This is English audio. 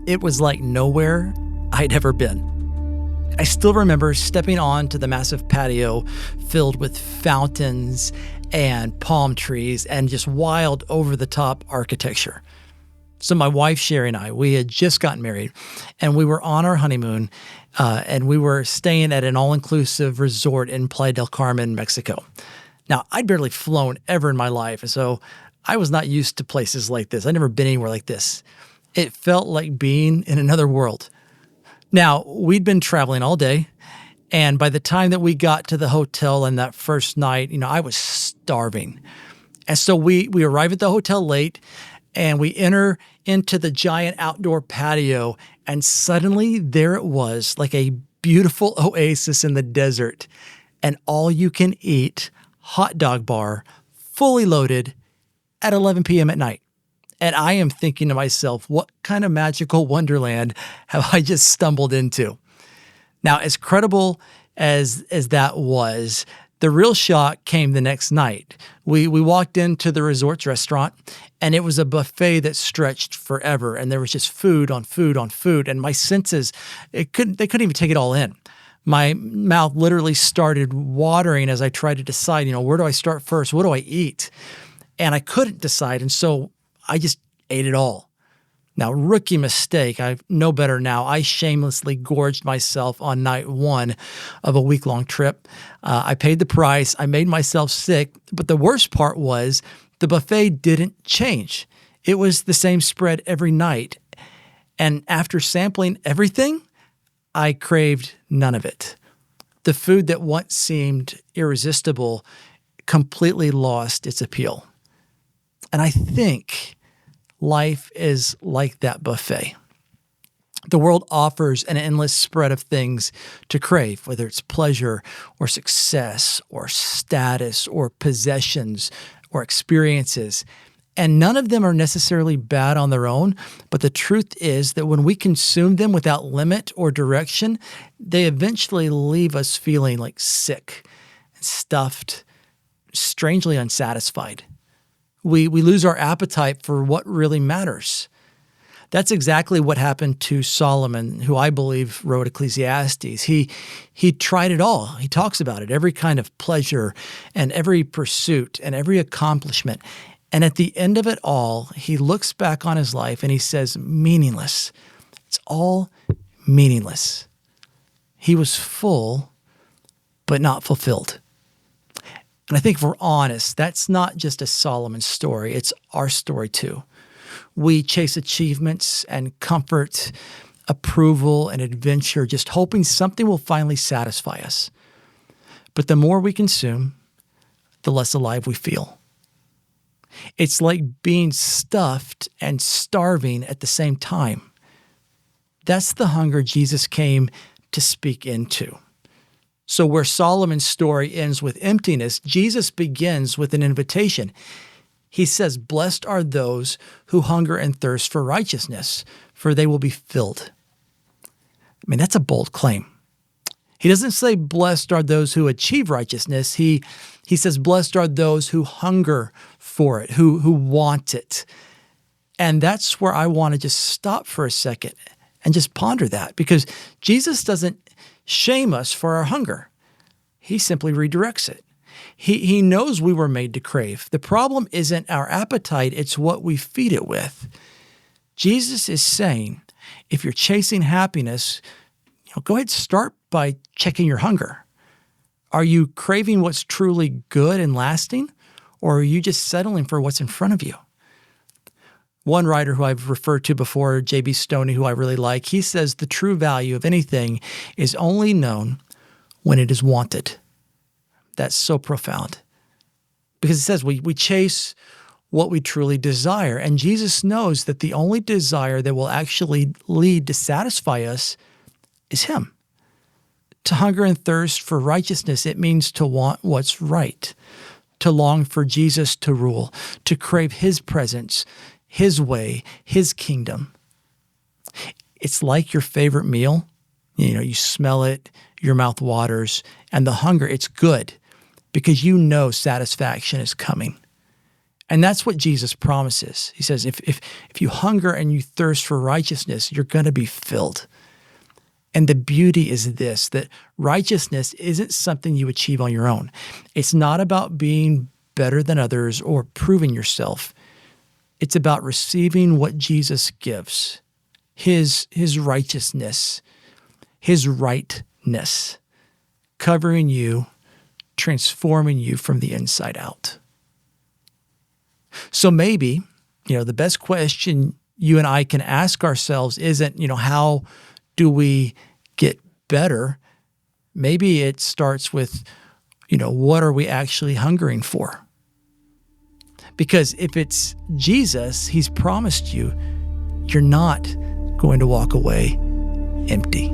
It was like nowhere I'd ever been. I still remember stepping onto the massive patio filled with fountains and palm trees and just wild over-the-top architecture. So my wife, Sherry, and I, we had just gotten married, and we were on our honeymoon, and we were staying at an all-inclusive resort in Playa del Carmen, Mexico. Now, I'd barely flown ever in my life, and so I was not used to places like this. I'd never been anywhere like this. It felt like being in another world. Now, we'd been traveling all day, and by the time that we got to the hotel on that first night, I was starving. And so we arrive at the hotel late, and we enter into the giant outdoor patio, and suddenly there it was, like a beautiful oasis in the desert, an all-you-can-eat hot dog bar, fully loaded, at 11 p.m. at night. And I am thinking to myself, what kind of magical wonderland have I just stumbled into? Now, as credible as that was, the real shock came the next night. We walked into the resort's restaurant, and it was a buffet that stretched forever, and there was just food on food on food, and my senses, they couldn't even take it all in. My mouth literally started watering as I tried to decide, where do I start first? What do I eat? And I couldn't decide, and so I just ate it all. Now, rookie mistake, I know better now. I shamelessly gorged myself on night one of a week-long trip. I paid the price. I made myself sick. But the worst part was the buffet didn't change. It was the same spread every night. And after sampling everything, I craved none of it. The food that once seemed irresistible completely lost its appeal. And I think life is like that buffet. The world offers an endless spread of things to crave, whether it's pleasure or success or status or possessions or experiences. And none of them are necessarily bad on their own, but the truth is that when we consume them without limit or direction, they eventually leave us feeling like sick and stuffed, strangely unsatisfied. We lose our appetite for what really matters. That's exactly what happened to Solomon, who I believe wrote Ecclesiastes. He tried it all. He talks about it, every kind of pleasure and every pursuit and every accomplishment. And at the end of it all, he looks back on his life and he says, meaningless. It's all meaningless. He was full, but not fulfilled. And I think if we're honest, that's not just a Solomon story. It's our story too. We chase achievements and comfort, approval and adventure, just hoping something will finally satisfy us. But the more we consume, the less alive we feel. It's like being stuffed and starving at the same time. That's the hunger Jesus came to speak into. So where Solomon's story ends with emptiness, Jesus begins with an invitation. He says, "Blessed are those who hunger and thirst for righteousness, for they will be filled." I mean, that's a bold claim. He doesn't say, "Blessed are those who achieve righteousness." He says, "Blessed are those who hunger for it, who want it." And that's where I want to just stop for a second and just ponder that, because Jesus doesn't shame us for our hunger. He simply redirects it. He knows we were made to crave. The problem isn't our appetite, it's what we feed it with. Jesus is saying, if you're chasing happiness, go ahead and start by checking your hunger. Are you craving what's truly good and lasting, or are you just settling for what's in front of you? One writer who I've referred to before, J.B. Stoney, who I really like, he says the true value of anything is only known when it is wanted. That's so profound. Because it says we chase what we truly desire. And Jesus knows that the only desire that will actually lead to satisfy us is Him. To hunger and thirst for righteousness, it means to want what's right, to long for Jesus to rule, to crave His presence, His way, His kingdom. It's like your favorite meal. You smell it, your mouth waters, and the hunger, it's good because you know satisfaction is coming. And that's what Jesus promises. He says, if you hunger and you thirst for righteousness, you're going to be filled. And the beauty is this, that righteousness isn't something you achieve on your own. It's not about being better than others or proving yourself. It's about receiving what Jesus gives, his righteousness, his rightness, covering you, transforming you from the inside out. So maybe, the best question you and I can ask ourselves isn't, how do we get better? Maybe it starts with, what are we actually hungering for? Because if it's Jesus, he's promised you, you're not going to walk away empty.